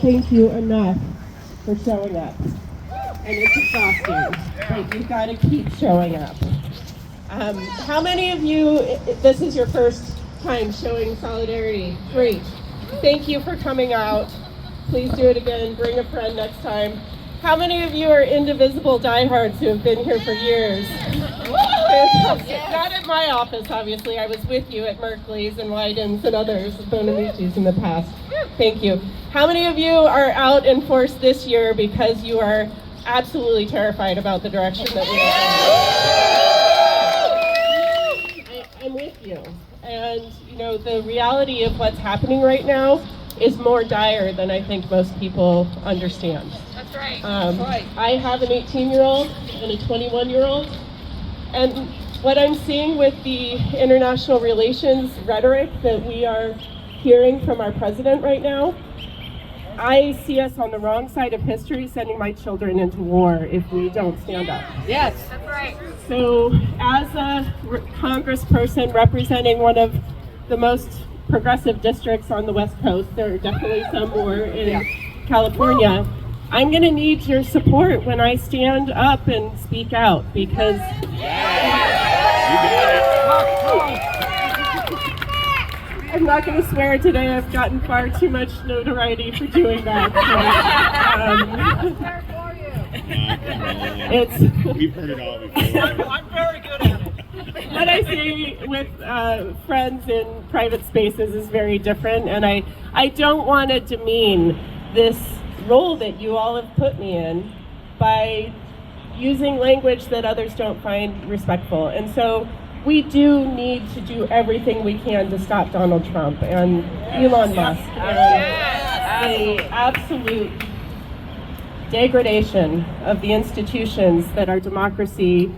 thank you enough for showing up. And it's exhausting, but you've got to keep showing up. How many of you, this is your first time showing solidarity? Great. Thank you for coming out. Please do it again. Bring a friend next time. How many of you are indivisible diehards who have been here for years? Not at my office, obviously. I was with you at Merkley's and Wyden's and others, Bonamici's in the past. Thank you. How many of you are out in force this year because you are absolutely terrified about the direction that we are going? I'm with you. And, you know, the reality of what's happening right now is more dire than I think most people understand. That's right. I have an 18-year-old and a 21-year-old. And what I'm seeing with the international relations rhetoric that we are hearing from our president right now, I see us on the wrong side of history sending my children into war if we don't stand up. Yes, that's right. So as a congressperson representing one of the most progressive districts on the West Coast, there are definitely some more in California, I'm going to need your support when I stand up and speak out because I'm not going to swear today. I've gotten far too much notoriety for doing that. We've heard it all before. I'm very good at it. What I see with friends in private spaces is very different, and I don't want to demean this role that you all have put me in by using language that others don't find respectful. And so we do need to do everything we can to stop Donald Trump and Elon Musk and the absolute degradation of the institutions that our democracy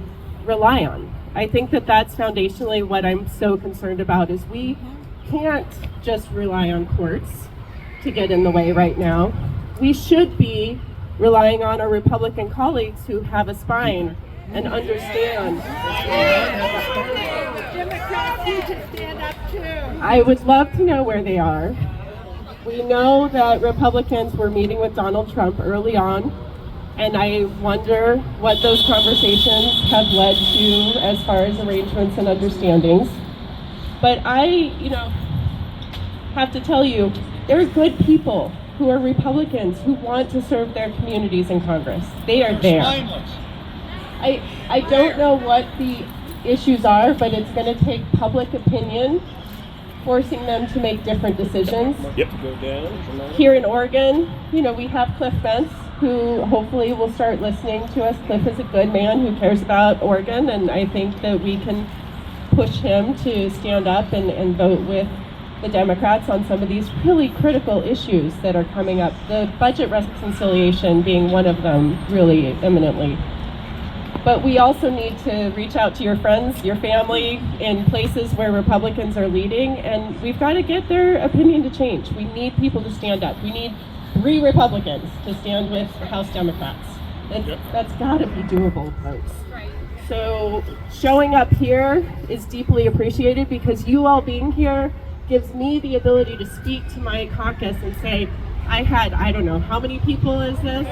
rely on. I think that that's foundationally what I'm so concerned about is we can't just rely on courts to get in the way right now. We should be relying on our Republican colleagues who have a spine and understand. Democrats need to stand up too. I would love to know where they are. We know that Republicans were meeting with Donald Trump early on, and I wonder what those conversations have led to as far as arrangements and understandings. But I, have to tell you, there are good people who are Republicans who want to serve their communities in Congress. They are there. I don't know what the issues are, but it's going to take public opinion forcing them to make different decisions. Yep. Here in Oregon, we have Cliff Bentz, who hopefully will start listening to us. Cliff is a good man who cares about Oregon, and I think that we can push him to stand up and vote with the Democrats on some of these really critical issues that are coming up. The budget reconciliation being one of them, really imminently. But we also need to reach out to your friends, your family, in places where Republicans are leading, and we've got to get their opinion to change. We need people to stand up. We need 3 Republicans to stand with House Democrats. That's got to be doable, folks. So showing up here is deeply appreciated because you all being here gives me the ability to speak to my caucus and say, I don't know, how many people is this?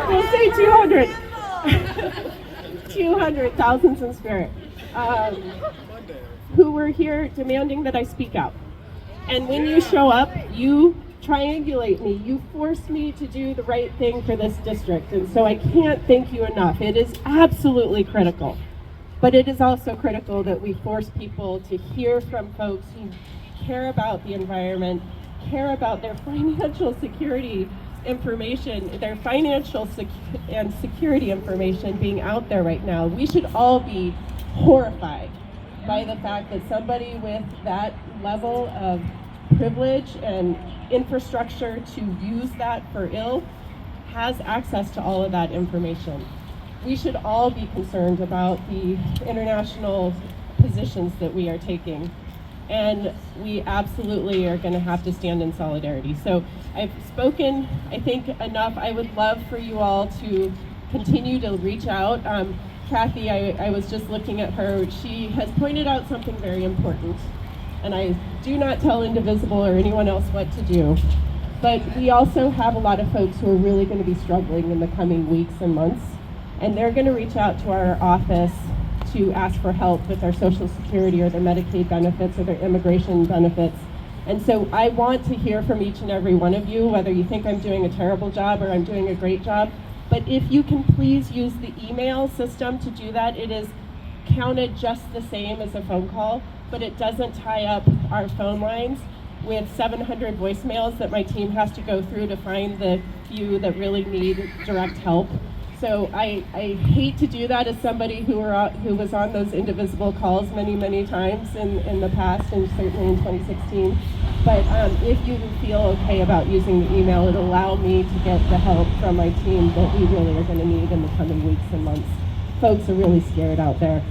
We'll say 200. 200, thousands in spirit, who were here demanding that I speak out. And when you show up, you triangulate me. You force me to do the right thing for this district. And so I can't thank you enough. It is absolutely critical. But it is also critical that we force people to hear from folks who care about the environment, care about their financial security information, their financial and security information being out there right now. We should all be horrified by the fact that somebody with that level of privilege and infrastructure to use that for ill has access to all of that information. We should all be concerned about the international positions that we are taking, and we absolutely are going to have to stand in solidarity. So I've spoken, I think, enough. I would love for you all to continue to reach out. Kathy, I was just looking at her. She has pointed out something very important. and I do not tell Indivisible or anyone else what to do. But we also have a lot of folks who are really going to be struggling in the coming weeks and months, and they're going to reach out to our office to ask for help with their Social Security or their Medicaid benefits or their immigration benefits. And so I want to hear from each and every one of you, whether you think I'm doing a terrible job or I'm doing a great job. But if you can please use the email system to do that, it is counted just the same as a phone call, but it doesn't tie up our phone lines with 700 voicemails that my team has to go through to find the few that really need direct help. So I hate to do that as somebody who was on those Indivisible calls many times in the past, and certainly in 2016. But if you feel okay about using the email, it'll allow me to get the help from my team that we really are going to need in the coming weeks and months. Folks are really scared out there.